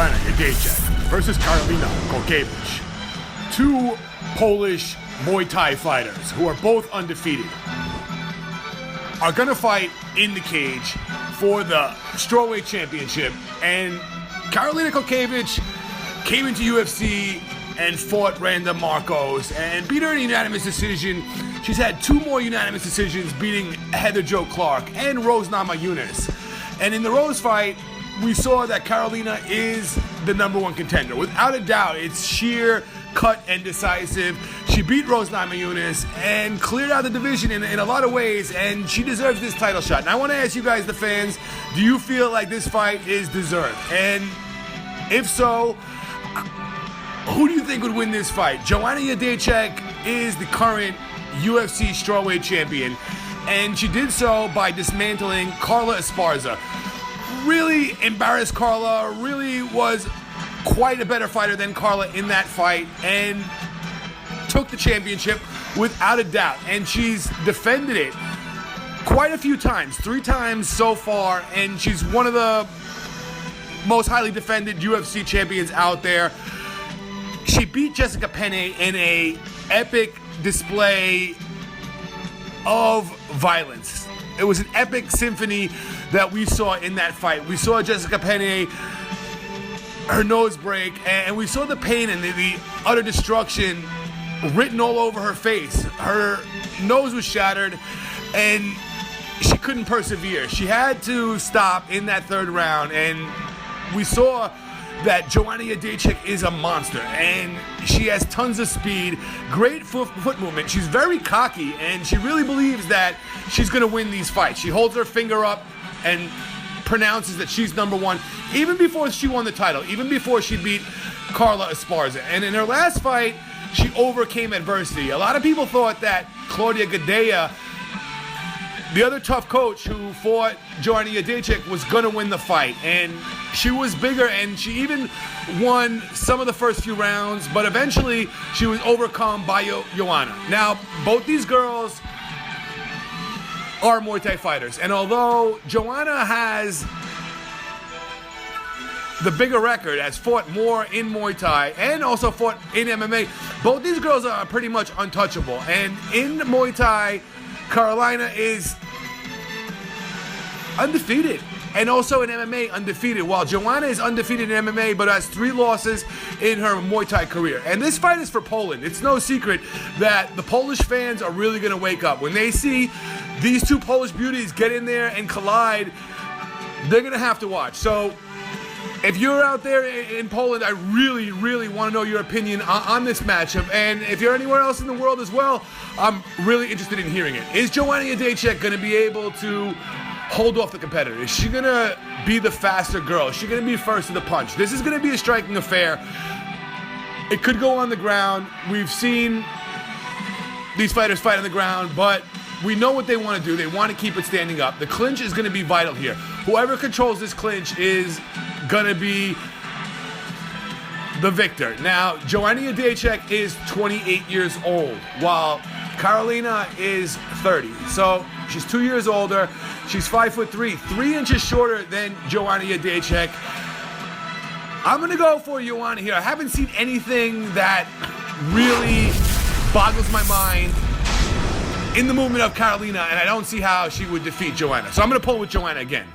Joanna Jędrzejczyk versus Karolina Kowalkiewicz. Two Polish Muay Thai fighters who are both undefeated are gonna fight in the cage for the strawweight championship. And Karolina Kowalkiewicz came into UFC and fought Randa Marcos and beat her in a unanimous decision. She's had two more unanimous decisions, beating Heather Jo Clark and Rose Namajunas. And in the Rose fight, we saw that Karolina is the number one contender. Without a doubt, it's sheer cut and decisive. She beat Rose Namajunas and cleared out the division in a lot of ways, and she deserves this title shot. And I want to ask you guys, the fans, do you feel like this fight is deserved? And if so, who do you think would win this fight? Joanna Jędrzejczyk is the current UFC strawweight champion, and she did so by dismantling Carla Esparza. Really embarrassed Carla, really was quite a better fighter than Carla in that fight, and took the championship without a doubt. And she's defended it quite a few times, 3 times so far, and she's one of the most highly defended UFC champions out there. She beat Jessica Penne in a epic display of violence. It was an epic symphony that we saw in that fight. We saw Jessica Penne, her nose break, and we saw the pain and the utter destruction written all over her face. Her nose was shattered, and she couldn't persevere. She had to stop in that 3rd round, and we saw that Joanna Jędrzejczyk is a monster, and she has tons of speed, great foot movement. She's very cocky, and she really believes that she's going to win these fights. She holds her finger up and pronounces that she's number one, even before she won the title, even before she beat Carla Esparza. And in her last fight, she overcame adversity. A lot of people thought that Claudia Gadelha, the other tough coach who fought Joanna Jędrzejczyk, was going to win the fight. And she was bigger, and she even won some of the first few rounds, but eventually she was overcome by Joanna. Now, both these girls are Muay Thai fighters, and although Joanna has the bigger record, has fought more in Muay Thai and also fought in MMA, both these girls are pretty much untouchable. And in Muay Thai, Karolina is undefeated, and also in MMA undefeated, while Joanna is undefeated in MMA but has 3 losses in her Muay Thai career. And this fight is for Poland. It's no secret that the Polish fans are really going to wake up. When they see these two Polish beauties get in there and collide, they're going to have to watch. So if you're out there in Poland, I really, really want to know your opinion on this matchup. And if you're anywhere else in the world as well, I'm really interested in hearing it. Is Joanna Jędrzejczyk going to be able to hold off the competitor? Is she going to be the faster girl? Is she going to be first to the punch? This is going to be a striking affair. It could go on the ground. We've seen these fighters fight on the ground, but we know what they want to do. They want to keep it standing up. The clinch is going to be vital here. Whoever controls this clinch is going to be the victor. Now, Joanna Jędrzejczyk is 28 years old, while Karolina is 30. So she's 2 years older. She's 5'3", 3 inches shorter than Joanna Jędrzejczyk. I'm going to go for Joanna here. I haven't seen anything that really boggles my mind in the movement of Karolina, and I don't see how she would defeat Joanna. So I'm going to pull with Joanna again.